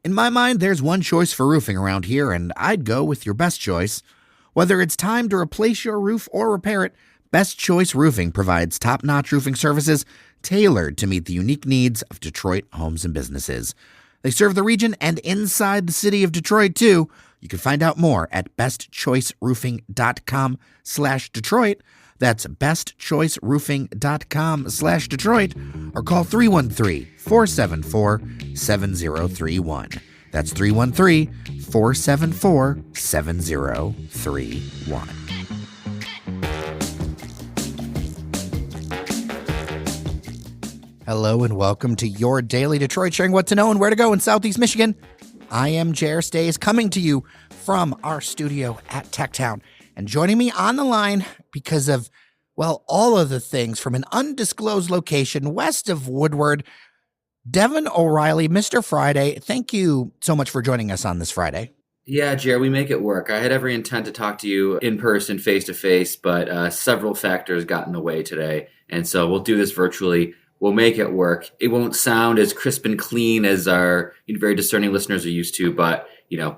In my mind, there's one choice for roofing around here, and I'd go with your best choice. Whether it's time to replace your roof or repair it, Best Choice Roofing provides top-notch roofing services tailored to meet the unique needs of Detroit homes and businesses. They serve the region and inside the city of Detroit, too. You can find out more at bestchoiceroofing.com/Detroit. That's bestchoiceroofing.com/Detroit, or call 313-474-7031. That's 313-474-7031. Hello and welcome to your Daily Detroit, sharing what to know and where to go in Southeast Michigan. I am Jer Stays, coming to you from our studio at Techtown. And joining me on the line because of, well, all of the things from an undisclosed location west of Woodward, Devon O'Reilly, Mr. Friday. Thank you so much for joining us on this Friday. Yeah, Jer, we make it work. I had every intent to talk to you in person, face-to-face, but several factors got in the way today. And so we'll do this virtually. We'll make it work. It won't sound as crisp and clean as our very discerning listeners are used to, but,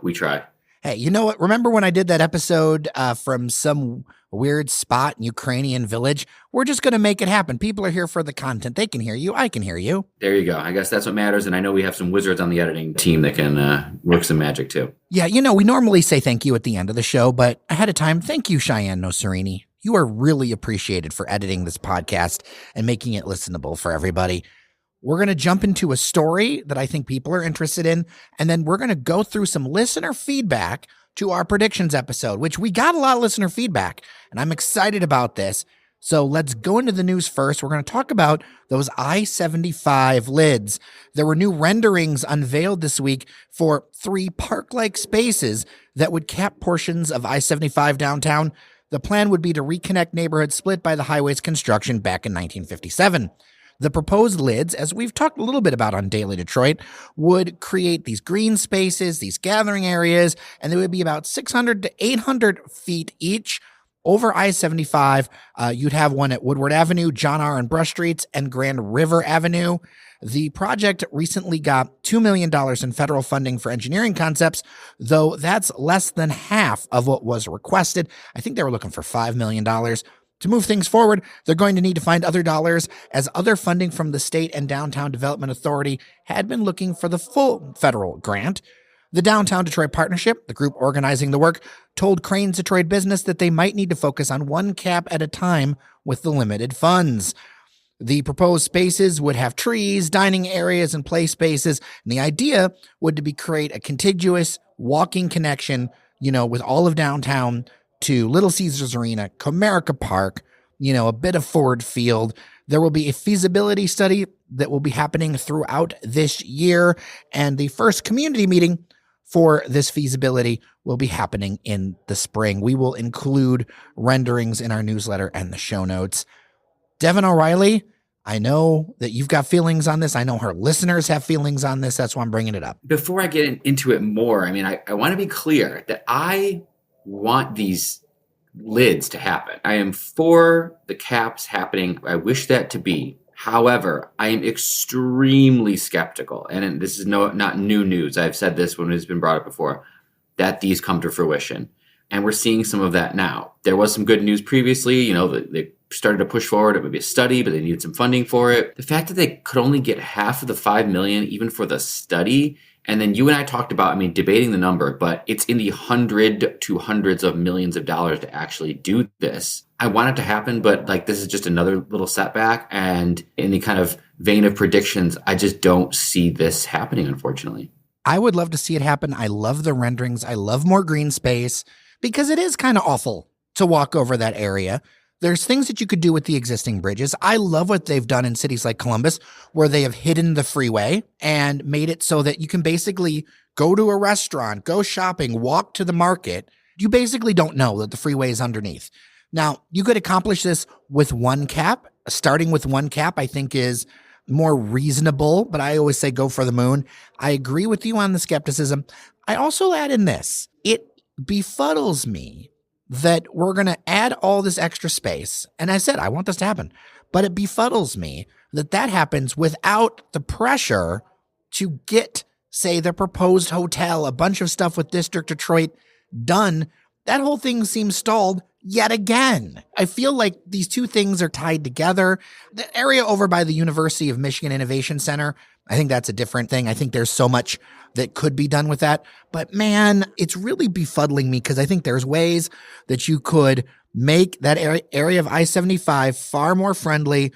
we try. Hey, you know what? Remember when I did that episode from some weird spot in Ukrainian village? We're just going to make it happen. People are here for the content. They can hear you. I can hear you. There you go. I guess that's what matters. And I know we have some wizards on the editing team that can work some magic too. Yeah, we normally say thank you at the end of the show, but ahead of time, thank you, Cheyenne Noserini. You are really appreciated for editing this podcast and making it listenable for everybody. We're going to jump into a story that I think people are interested in, and then we're going to go through some listener feedback to our predictions episode, which we got a lot of listener feedback, and I'm excited about this. So let's go into the news first. We're going to talk about those I-75 lids. There were new renderings unveiled this week for 3 park-like spaces that would cap portions of I-75 downtown. The plan would be to reconnect neighborhoods split by the highway's construction back in 1957. The proposed lids, as we've talked a little bit about on Daily Detroit, would create these green spaces, these gathering areas, and they would be about 600 to 800 feet each over I-75. You'd have one at Woodward Avenue, John R. and Brush Streets, and Grand River Avenue. The project recently got $2 million in federal funding for engineering concepts, though that's less than half of what was requested. I think they were looking for $5 million. To move things forward, they're going to need to find other dollars, as other funding from the State and Downtown Development Authority had been looking for the full federal grant. The Downtown Detroit Partnership, the group organizing the work, told Crane's Detroit Business that they might need to focus on one cap at a time with the limited funds. The proposed spaces would have trees, dining areas, and play spaces, and the idea would to be create a contiguous walking connection, with all of downtown to Little Caesars Arena, Comerica Park, a bit of Ford Field. There will be a feasibility study that will be happening throughout this year, and the first community meeting for this feasibility will be happening in the spring. We will include renderings in our newsletter and the show notes. Devon O'Reilly, I know that you've got feelings on this. I know her listeners have feelings on this. That's why I'm bringing it up. Before I get into it more, I want to be clear that I want these lids to happen. I am for the caps happening. I wish that to be. However, I am extremely skeptical, and this is not new news. I've said this when it's been brought up before, that these come to fruition. And we're seeing some of that now. There was some good news previously. They started to push forward. It would be a study, but they needed some funding for it. The fact that they could only get half of the $5 million, even for the study, and then you and I talked about, debating the number, but it's in the hundred to hundreds of millions of dollars to actually do this. I want it to happen, but this is just another little setback. And in the kind of vein of predictions, I just don't see this happening, unfortunately. I would love to see it happen. I love the renderings. I love more green space because it is kind of awful to walk over that area. There's things that you could do with the existing bridges. I love what they've done in cities like Columbus, where they have hidden the freeway and made it so that you can basically go to a restaurant, go shopping, walk to the market. You basically don't know that the freeway is underneath. Now, you could accomplish this with one cap. Starting with one cap, I think, is more reasonable, but I always say go for the moon. I agree with you on the skepticism. I also add in this. It befuddles me that we're going to add all this extra space. And I said, I want this to happen. But it befuddles me that happens without the pressure to get say the proposed hotel, a bunch of stuff with District Detroit done, that whole thing seems stalled yet again. I feel like these two things are tied together. The area over by the University of Michigan Innovation Center, I think that's a different thing. I think there's so much that could be done with that. But man, it's really befuddling me because I think there's ways that you could make that area of I-75 far more friendly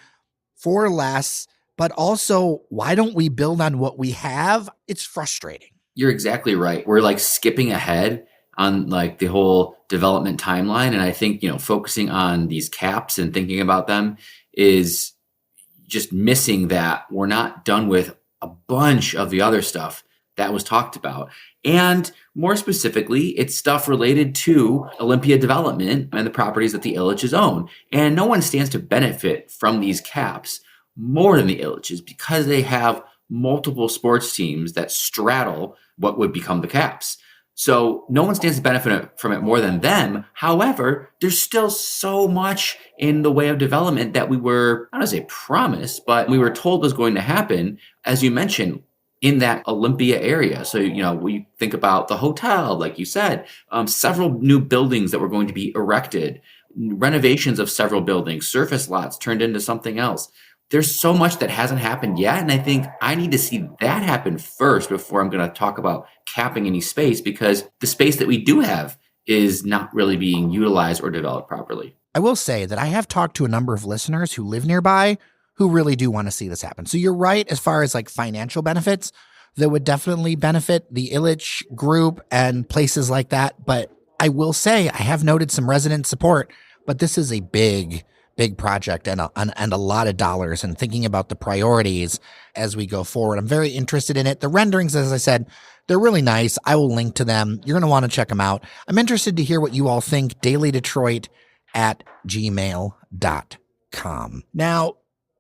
for less. But also, why don't we build on what we have? It's frustrating. You're exactly right. We're like skipping ahead on like the whole development timeline. And I think, focusing on these caps and thinking about them is just missing that we're not done with a bunch of the other stuff that was talked about. And more specifically, it's stuff related to Olympia development and the properties that the Ilitches own. And no one stands to benefit from these caps more than the Ilitches because they have multiple sports teams that straddle what would become the caps. So no one stands to benefit from it more than them. However, there's still so much in the way of development that we were, I don't want to say promised, but we were told was going to happen, as you mentioned, in that Olympia area. So, we think about the hotel, like you said, several new buildings that were going to be erected, renovations of several buildings, surface lots turned into something else. There's so much that hasn't happened yet. And I think I need to see that happen first before I'm going to talk about capping any space, because the space that we do have is not really being utilized or developed properly. I will say that I have talked to a number of listeners who live nearby who really do want to see this happen. So you're right as far as like financial benefits that would definitely benefit the Ilitch group and places like that. But I will say I have noted some resident support, but this is a big project and a lot of dollars, and thinking about the priorities as we go forward. I'm very interested in it. The renderings, as I said, they're really nice. I will link to them. You're going to want to check them out. I'm interested to hear what you all think. dailydetroit@gmail.com. Now,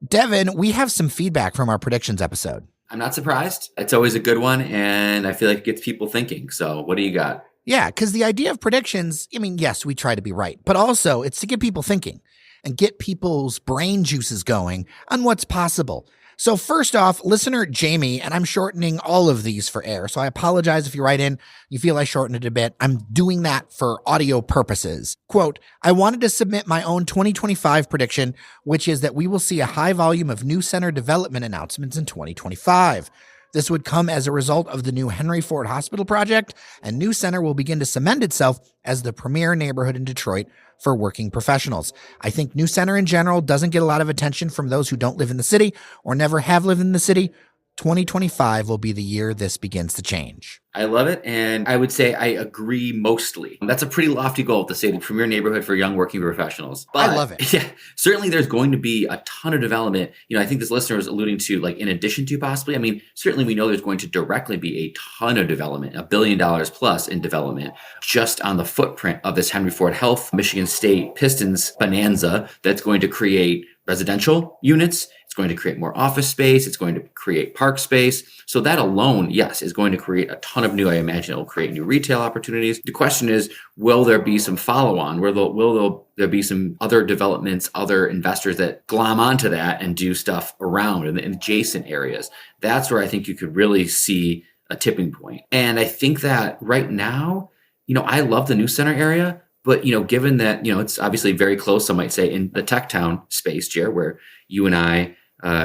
Devon, we have some feedback from our predictions episode. I'm not surprised. It's always a good one, and I feel like it gets people thinking. So what do you got? Yeah, because the idea of predictions, yes, we try to be right, but also it's to get people thinking and get people's brain juices going on what's possible. So first off, listener Jamie, and I'm shortening all of these for air, so I apologize if you write in, you feel I shortened it a bit. I'm doing that for audio purposes. Quote, I wanted to submit my own 2025 prediction, which is that we will see a high volume of new center development announcements in 2025. This would come as a result of the new Henry Ford Hospital project, and New Center will begin to cement itself as the premier neighborhood in Detroit for working professionals. I think New Center in general doesn't get a lot of attention from those who don't live in the city or never have lived in the city. 2025 will be the year this begins to change. I love it. And I would say I agree mostly. That's a pretty lofty goal to say the premier neighborhood for young working professionals. But I love it. Yeah, certainly there's going to be a ton of development. I think this listener was alluding to, like, in addition to possibly, certainly we know there's going to directly be a ton of development, $1 billion plus in development just on the footprint of this Henry Ford Health, Michigan State Pistons bonanza that's going to create residential units. It's going to create more office space. It's going to create park space. So that alone, yes, is going to create a ton of new, I imagine it will create new retail opportunities. The question is, will there be some follow-on? Will there be some other developments, other investors that glom onto that and do stuff around in the adjacent areas? That's where I think you could really see a tipping point. And I think that right now, I love the New Center area. But, given that, it's obviously very close, some might say, in the tech town space, Jer, where you and I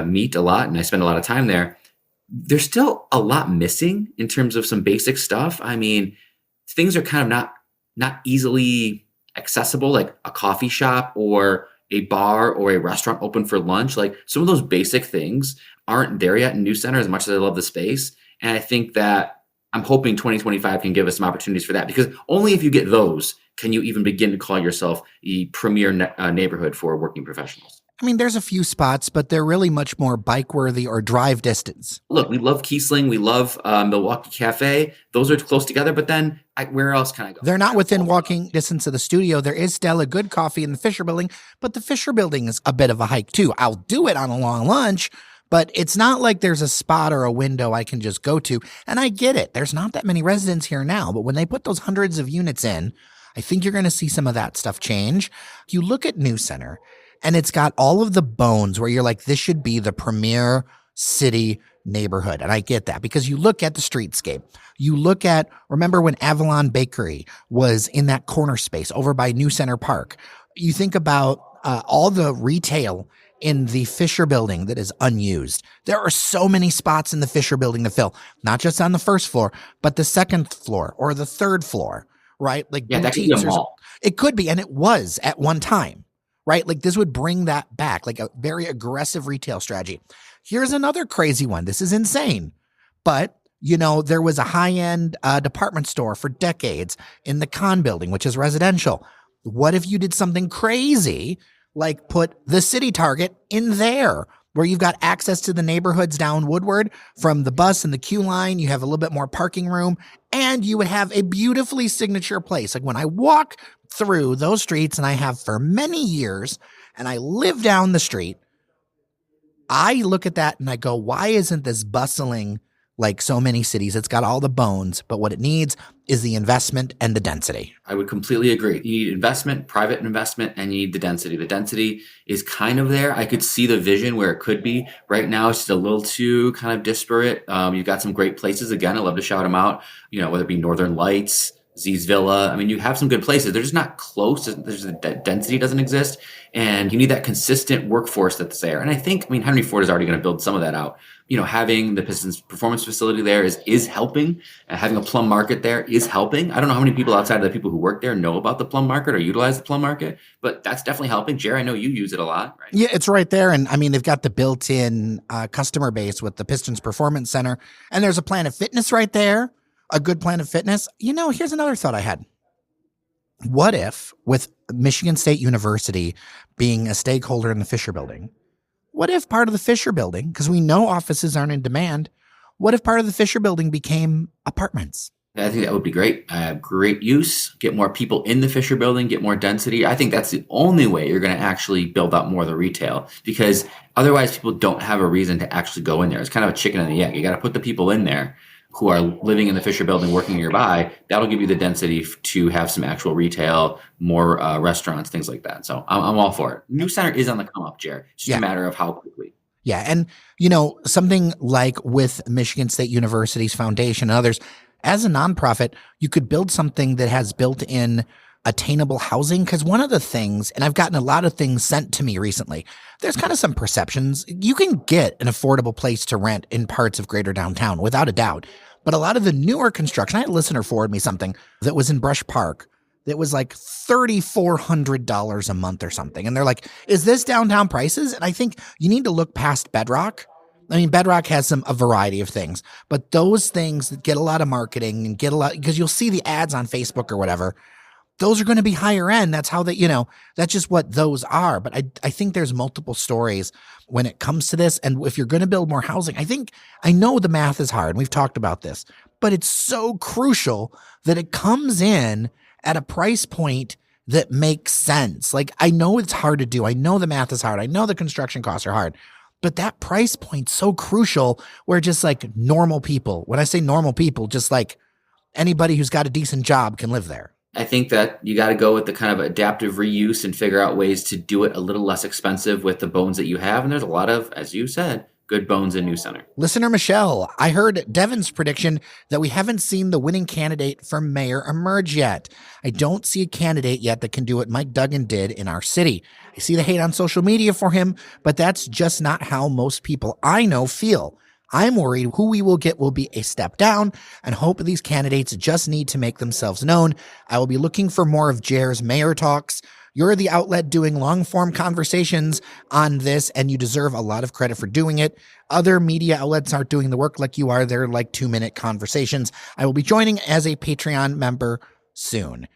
meet a lot and I spend a lot of time there, there's still a lot missing in terms of some basic stuff. Things are kind of not easily accessible, like a coffee shop or a bar or a restaurant open for lunch. Like, some of those basic things aren't there yet in New Center, as much as I love the space. And I think that I'm hoping 2025 can give us some opportunities for that, because only if you get those can you even begin to call yourself a premier neighborhood for working professionals. There's a few spots, but they're really much more bike-worthy or drive distance. Look, we love Kiesling. We love Milwaukee Cafe. Those are close together, but then where else can I go? They're not within walking distance of the studio. There is still a good coffee in the Fisher Building, but the Fisher Building is a bit of a hike too. I'll do it on a long lunch, but it's not like there's a spot or a window I can just go to. And I get it. There's not that many residents here now, but when they put those hundreds of units in, I think you're going to see some of that stuff change. You look at New Center, and it's got all of the bones where you're like, this should be the premier city neighborhood. And I get that because you look at the streetscape. You look at, remember when Avalon Bakery was in that corner space over by New Center Park. You think about all the retail in the Fisher building that is unused. There are so many spots in the Fisher building to fill, not just on the first floor, but the second floor or the third floor, right? Like Yeah, that could be a mall. It could be, and it was at one time, right? Like this would bring that back, like a very aggressive retail strategy. Here's another crazy one. This is insane, but there was a high-end department store for decades in the Con building, which is residential. What if you did something crazy, like put the City Target in there, where you've got access to the neighborhoods down Woodward from the bus and the queue line? You have a little bit more parking room, and you would have a beautifully signature place. Like when I walk through those streets, and I have for many years, and I live down the street, I look at that and I go, why isn't this bustling like so many cities? It's got all the bones, but what it needs is the investment and the density. I would completely agree. You need investment, private investment, and you need the density. The density is kind of there. I could see the vision where it could be. Right now, it's just a little too kind of disparate. You've got some great places. Again, I love to shout them out, whether it be Northern Lights, Z's Villa. I mean, you have some good places. They're just not close. There's the density doesn't exist. And you need that consistent workforce that's there. And I think, Henry Ford is already going to build some of that out. Having the Pistons performance facility there is helping. Having a plum market there is helping. I don't know how many people outside of the people who work there know about the plum market or utilize the plum market, but that's definitely helping. Jerry, I know you use it a lot, right? Yeah, it's right there. And they've got the built-in customer base with the Pistons Performance Center. And there's a Planet Fitness right there, a good Planet Fitness. Here's another thought I had. What if, with Michigan State University being a stakeholder in the Fisher building, what if part of the Fisher building, because we know offices aren't in demand, what if part of the Fisher building became apartments? I think that would be great. Great use. Get more people in the Fisher building, get more density. I think that's the only way you're going to actually build out more of the retail, because otherwise people don't have a reason to actually go in there. It's kind of a chicken and the egg. You got to put the people in there who are living in the Fisher building, working nearby. That'll give you the density to have some actual retail, more restaurants, things like that. So I'm all for it. New center is on the come up, Jared. It's just a matter of how quickly. Yeah. And, something like with Michigan State University's foundation and others, as a nonprofit, you could build something that has built-in attainable housing. Because one of the things, and I've gotten a lot of things sent to me recently, there's kind of some perceptions. You can get an affordable place to rent in parts of greater downtown, without a doubt. But a lot of the newer construction, I had a listener forward me something that was in Brush Park that was like $3,400 a month or something. And they're like, is this downtown prices? And I think you need to look past Bedrock. Bedrock has a variety of things, but those things that get a lot of marketing and get a lot, because you'll see the ads on Facebook or whatever, those are going to be higher end. That's how that's just what those are. But I think there's multiple stories when it comes to this. And if you're going to build more housing, I know the math is hard. We've talked about this, but it's so crucial that it comes in at a price point that makes sense. Like, I know it's hard to do. I know the math is hard. I know the construction costs are hard, but that price point's so crucial where just like normal people, when I say normal people, just like anybody who's got a decent job can live there. I think that you got to go with the kind of adaptive reuse and figure out ways to do it a little less expensive with the bones that you have. And there's a lot of, as you said, good bones in New Center. Listener Michelle, I heard Devon's prediction that we haven't seen the winning candidate for mayor emerge yet. I don't see a candidate yet that can do what Mike Duggan did in our city. I see the hate on social media for him, but that's just not how most people I know feel. I'm worried who we will get will be a step down, and hope these candidates just need to make themselves known. I will be looking for more of Jer's mayor talks. You're the outlet doing long-form conversations on this, and you deserve a lot of credit for doing it. Other media outlets aren't doing the work like you are. They're like 2-minute conversations. I will be joining as a Patreon member soon.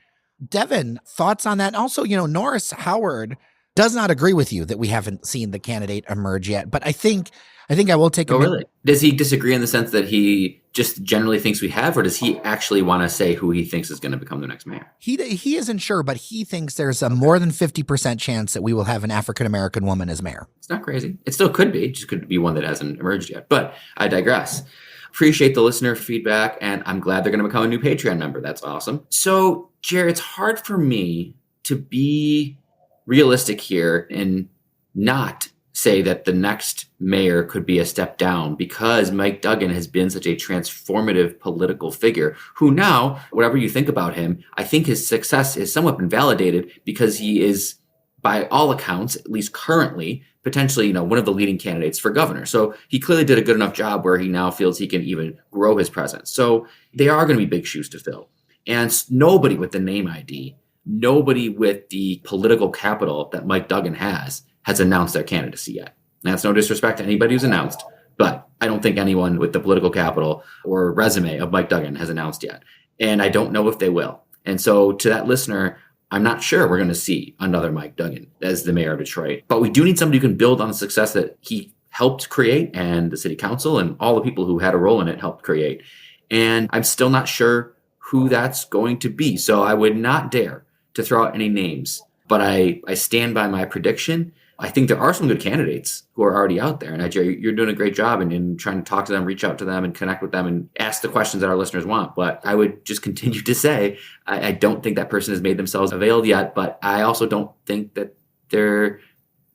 Devon, thoughts on that? And also, Norris Howard does not agree with you that we haven't seen the candidate emerge yet, but I think I will take a minute. Really? Does he disagree in the sense that he just generally thinks we have, or does he actually want to say who he thinks is going to become the next mayor? He isn't sure, but he thinks there's a more than 50% chance that we will have an African-American woman as mayor. It's not crazy. It still could be. It just could be one that hasn't emerged yet. But I digress. Appreciate the listener feedback, and I'm glad they're going to become a new Patreon member. That's awesome. So, Jared, it's hard for me to be realistic here and not say that the next mayor could be a step down because Mike Duggan has been such a transformative political figure who now, whatever you think about him, I think his success has somewhat been validated because he is, by all accounts, at least currently, potentially, one of the leading candidates for governor. So he clearly did a good enough job where he now feels he can even grow his presence. So they are going to be big shoes to fill. And nobody with the name ID, nobody with the political capital that Mike Duggan has announced their candidacy yet. And that's no disrespect to anybody who's announced, but I don't think anyone with the political capital or resume of Mike Duggan has announced yet. And I don't know if they will. And so to that listener, I'm not sure we're going to see another Mike Duggan as the mayor of Detroit, but we do need somebody who can build on the success that he helped create and the city council and all the people who had a role in it helped create. And I'm still not sure who that's going to be. So I would not dare to throw out any names, but I stand by my prediction. I think there are some good candidates who are already out there. And Jerry, you're doing a great job in trying to talk to them, reach out to them and connect with them and ask the questions that our listeners want. But I would just continue to say, I don't think that person has made themselves available yet, but I also don't think that they're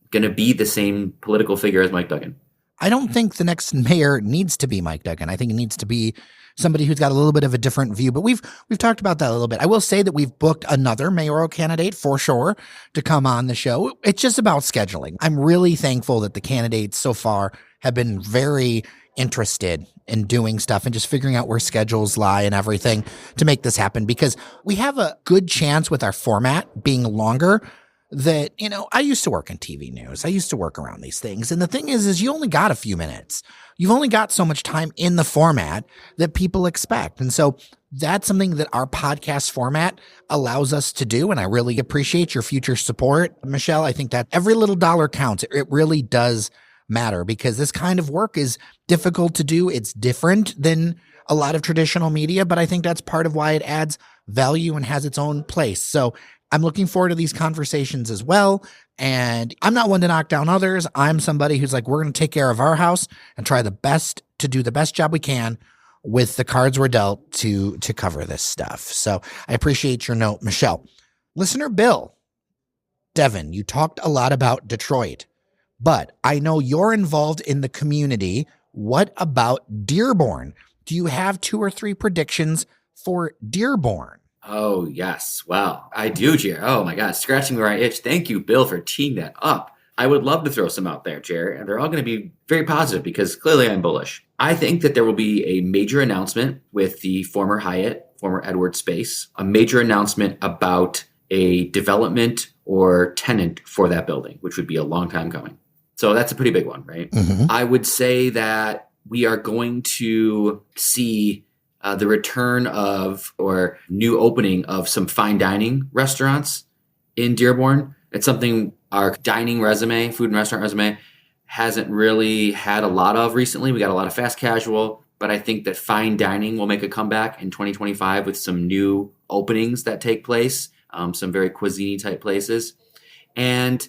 going to be the same political figure as Mike Duggan. I don't think the next mayor needs to be Mike Duggan. I think it needs to be somebody who's got a little bit of a different view, but we've talked about that a little bit. I will say that we've booked another mayoral candidate for sure to come on the show. It's just about scheduling. I'm really thankful that the candidates so far have been very interested in doing stuff and just figuring out where schedules lie and everything to make this happen, because we have a good chance with our format being longer that, I used to work in TV news. I used to work around these things. And the thing is you only got a few minutes. You've only got so much time in the format that people expect. And so that's something that our podcast format allows us to do. And I really appreciate your future support, Michelle. I think that every little dollar counts. It really does matter because this kind of work is difficult to do. It's different than a lot of traditional media, but I think that's part of why it adds value and has its own place. So I'm looking forward to these conversations as well. And I'm not one to knock down others. I'm somebody who's like, we're going to take care of our house and try the best to do the best job we can with the cards we're dealt to cover this stuff. So I appreciate your note, Michelle. Listener Bill, Devon, you talked a lot about Detroit, but I know you're involved in the community. What about Dearborn? Do you have 2 or 3 predictions for Dearborn? Oh, yes. Well, I do, Jerry. Oh, my God. Scratching where I itch. Thank you, Bill, for teeing that up. I would love to throw some out there, Jerry, and they're all going to be very positive because clearly I'm bullish. I think that there will be a major announcement with the former Hyatt, former Edwards space, a major announcement about a development or tenant for that building, which would be a long time coming. So that's a pretty big one, right? Mm-hmm. I would say that we are going to see the return of or new opening of some fine dining restaurants in Dearborn. It's something our dining resume, food and restaurant resume, hasn't really had a lot of recently. We got a lot of fast casual, but I think that fine dining will make a comeback in 2025 with some new openings that take place, some very cuisine type places. And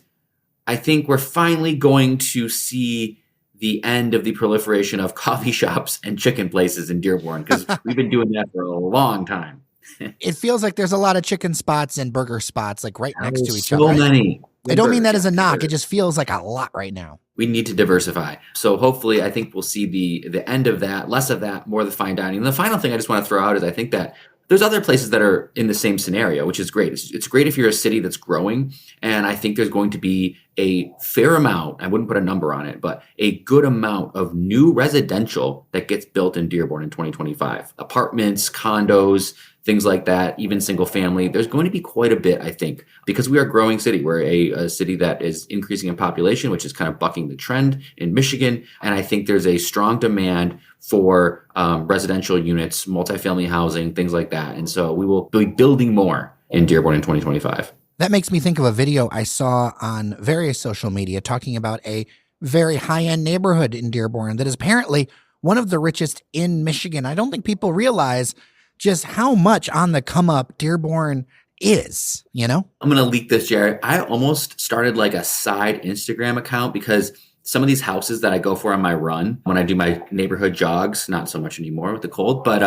I think we're finally going to see the end of the proliferation of coffee shops and chicken places in Dearborn, because we've been doing that for a long time. It feels like there's a lot of chicken spots and burger spots like right next to each other. So many. I don't mean that as a knock. It just feels like a lot right now. We need to diversify. So hopefully I think we'll see the end of that, less of that, more of the fine dining. And the final thing I just want to throw out is I think that there's other places that are in the same scenario, which is great. It's great if you're a city that's growing. And I think there's going to be a fair amount, I wouldn't put a number on it, but a good amount of new residential that gets built in Dearborn in 2025. Apartments, condos, things like that, even single family. There's going to be quite a bit, I think, because we are a growing city. We're a city that is increasing in population, which is kind of bucking the trend in Michigan. And I think there's a strong demand for residential units, multifamily housing, things like that. And so we will be building more in Dearborn in 2025. That makes me think of a video I saw on various social media talking about a very high-end neighborhood in Dearborn that is apparently one of the richest in Michigan. I don't think people realize just how much on the come up Dearborn is, I'm going to leak this, Jared. I almost started like a side Instagram account because some of these houses that I go for on my run, when I do my neighborhood jogs, not so much anymore with the cold, but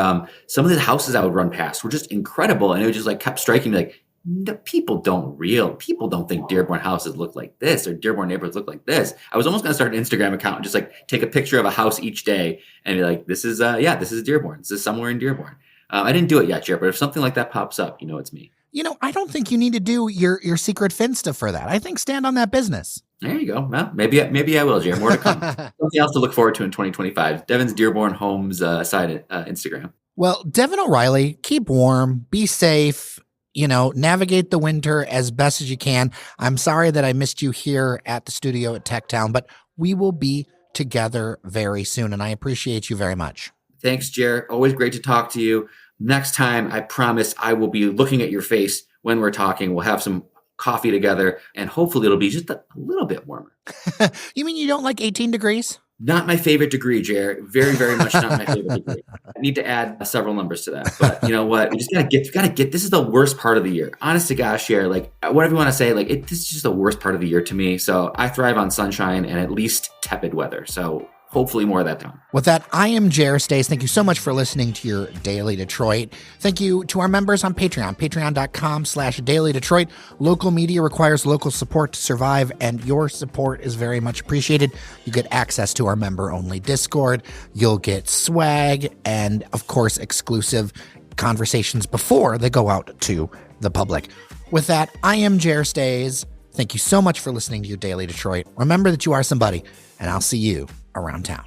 some of the houses I would run past were just incredible. And it just like kept striking me like, No, people don't think Dearborn houses look like this or Dearborn neighborhoods look like this. I was almost going to start an Instagram account and just like take a picture of a house each day and be like, this is Dearborn. This is somewhere in Dearborn. I didn't do it yet, Jared, but if something like that pops up, it's me. I don't think you need to do your secret Finsta for that. I think stand on that business. There you go. Well, maybe I will, Jared. More to come. Something else to look forward to in 2025. Devon's Dearborn Homes side Instagram. Well, Devon O'Reilly, keep warm, be safe, navigate the winter as best as you can. I'm sorry that I missed you here at the studio at Tech Town, but we will be together very soon, and I appreciate you very much. Thanks, Jared. Always great to talk to you. Next time, I promise I will be looking at your face when we're talking. We'll have some coffee together, and hopefully it'll be just a little bit warmer. You mean you don't like 18 degrees? Not my favorite degree, Jared. Very, very much not my favorite degree. I need to add several numbers to that. But you know what? We just gotta get. This is the worst part of the year. Honest to gosh, Jared. Like whatever you want to say, this is just the worst part of the year to me. So I thrive on sunshine and at least tepid weather. So hopefully more of that time. With that, I am Jer Stace. Thank you so much for listening to your Daily Detroit. Thank you to our members on Patreon, patreon.com/Daily Detroit. Local media requires local support to survive, and your support is very much appreciated. You get access to our member-only Discord. You'll get swag and, of course, exclusive conversations before they go out to the public. With that, I am Jer Stace. Thank you so much for listening to your Daily Detroit. Remember that you are somebody, and I'll see you around town.